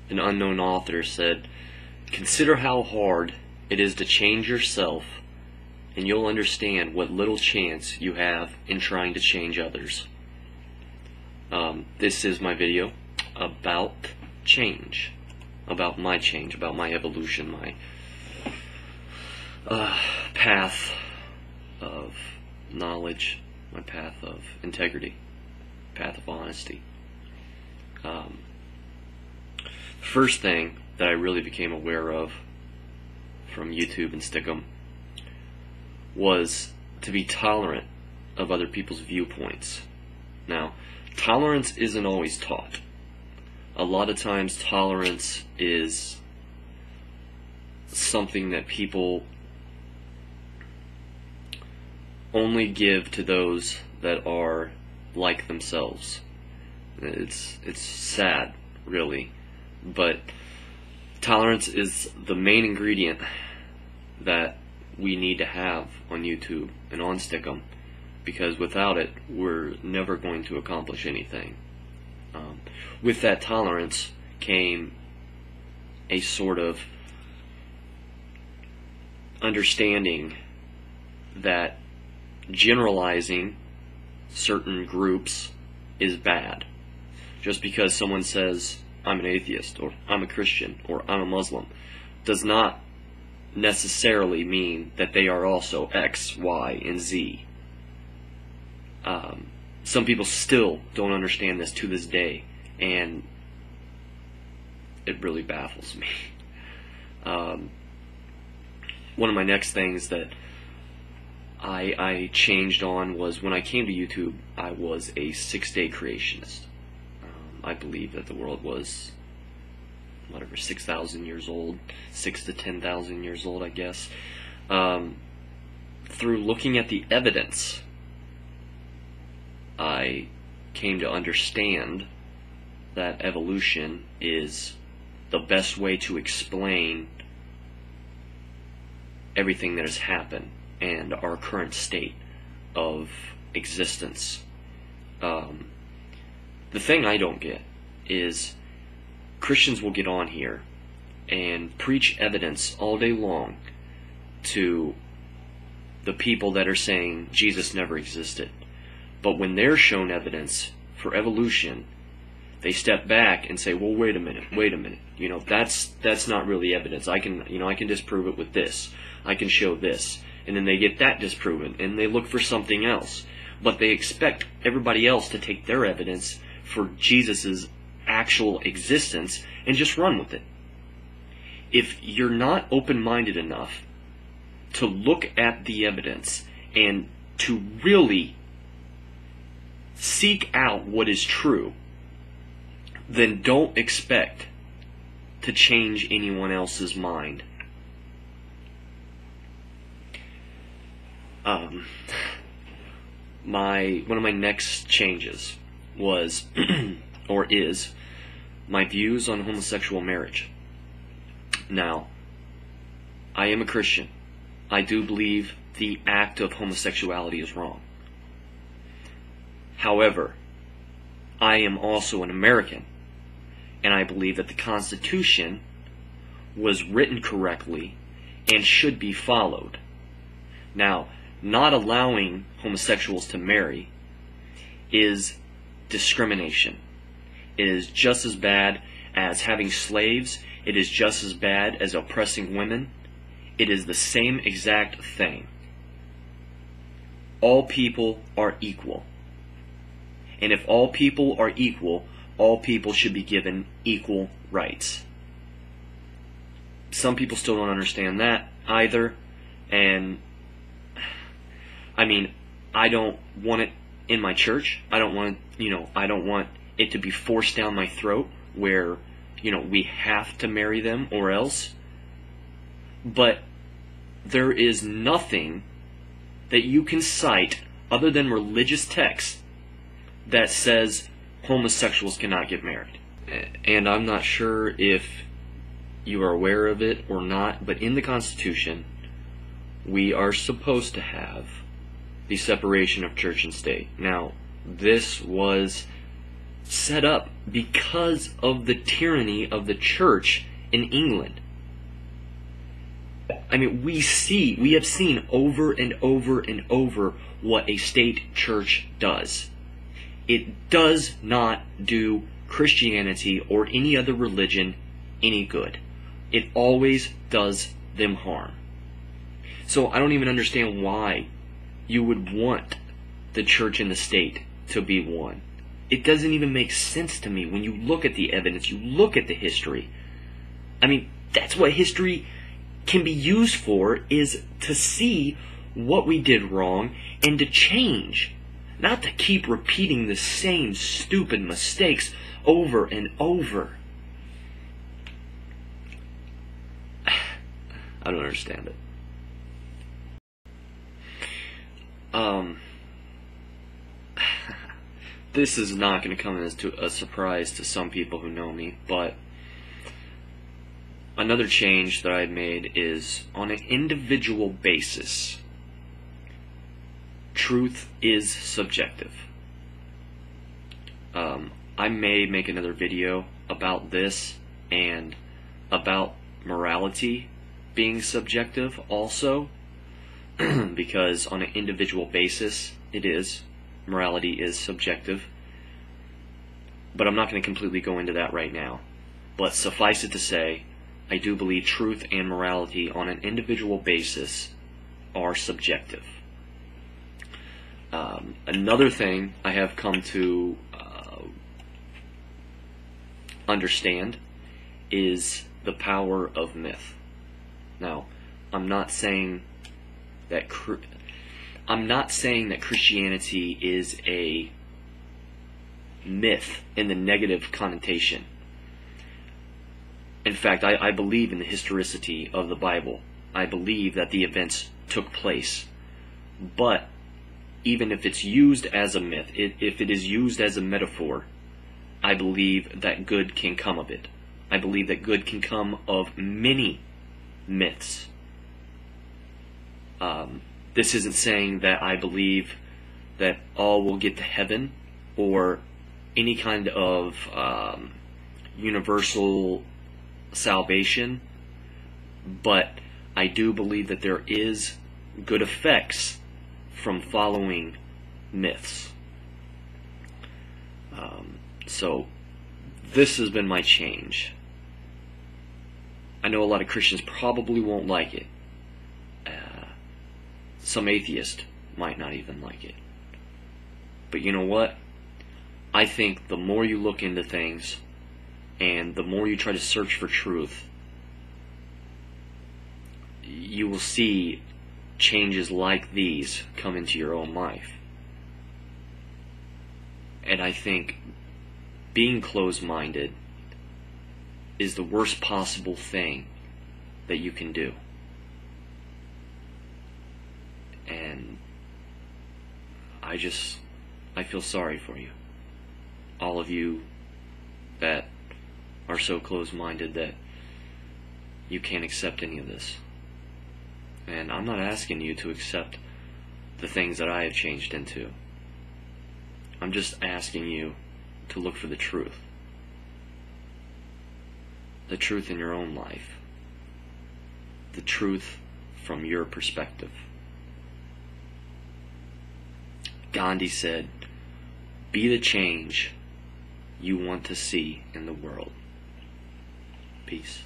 an unknown author said, "Consider how hard it is to change yourself, and you'll understand what little chance you have in trying to change others." This is my video about change, about my evolution, my path of knowledge, my path of integrity, path of honesty. First thing that I really became aware of from YouTube and Stick'em was to be tolerant of other people's viewpoints. Now, tolerance isn't always taught. A lot of times tolerance is something that people only give to those that are like themselves. It's sad, really, but tolerance is the main ingredient that we need to have on YouTube and on Stick'em, because without it, we're never going to accomplish anything. With that tolerance came a sort of understanding that generalizing certain groups is bad. Just because someone says, "I'm an atheist," or "I'm a Christian," or "I'm a Muslim," does not necessarily mean that they are also X, Y, and Z. Some people still don't understand this to this day, and it really baffles me. One of my next things that I changed on was, when I came to YouTube, I was a 6-day creationist. I believe that the world was, 6,000 years old, 6 to 10,000 years old, I guess. Through looking at the evidence, I came to understand that evolution is the best way to explain everything that has happened and our current state of existence. The thing I don't get is Christians will get on here and preach evidence all day long to the people that are saying Jesus never existed. But when they're shown evidence for evolution, they step back and say, "Well, wait a minute. That's not really evidence. I can disprove it with this. I can show this." And then they get that disproven, and they look for something else. But they expect everybody else to take their evidence for Jesus' actual existence and just run with it. If you're not open-minded enough to look at the evidence and to really seek out what is true, then don't expect to change anyone else's mind. One of my next changes was, or is, my views on homosexual marriage. Now, I am a Christian. I do believe the act of homosexuality is wrong. However, I am also an American, and I believe that the Constitution was written correctly and should be followed. Now, not allowing homosexuals to marry is discrimination. It is just as bad as having slaves. It is just as bad as oppressing women. It is the same exact thing. All people are equal. And if all people are equal, all people should be given equal rights. Some people still don't understand that either, and I don't want it in my church. I don't want it to be forced down my throat where, we have to marry them or else. But there is nothing that you can cite other than religious texts that says homosexuals cannot get married. And I'm not sure if you are aware of it or not, but in the Constitution, we are supposed to have the separation of church and state. Now, this was set up because of the tyranny of the church in England. I mean, we have seen over and over and over what a state church does. It does not do Christianity or any other religion any good. It always does them harm. So I don't even understand why you would want the church and the state to be one. It doesn't even make sense to me when you look at the evidence, you look at the history. I mean, that's what history can be used for, is to see what we did wrong and to change. Not to keep repeating the same stupid mistakes over and over. I don't understand it. This is not going to come as a surprise to some people who know me, but another change that I've made is on an individual basis. Truth is subjective. I may make another video about this and about morality being subjective also, because on an individual basis it is. Morality is subjective. But I'm not going to completely go into that right now. But suffice it to say, I do believe truth and morality on an individual basis are subjective. Another thing I have come to understand is the power of myth. Now, I'm not saying that Christianity is a myth in the negative connotation. In fact, I believe in the historicity of the Bible. I believe that the events took place. But even if it's used as a myth, if it is used as a metaphor, I believe that good can come of it. I believe that good can come of many myths. This isn't saying that I believe that all will get to heaven or any kind of universal salvation, but I do believe that there is good effects from following myths. So this has been my change. I know a lot of Christians probably won't like it. Some atheists might not even like it. But you know what? I think the more you look into things and the more you try to search for truth, you will see changes like these come into your own life. And I think being closed-minded is the worst possible thing that you can do. And I feel sorry for you. All of you that are so closed-minded that you can't accept any of this. And I'm not asking you to accept the things that I have changed into. I'm just asking you to look for the truth. The truth in your own life. The truth from your perspective. Gandhi said, "Be the change you want to see in the world." Peace.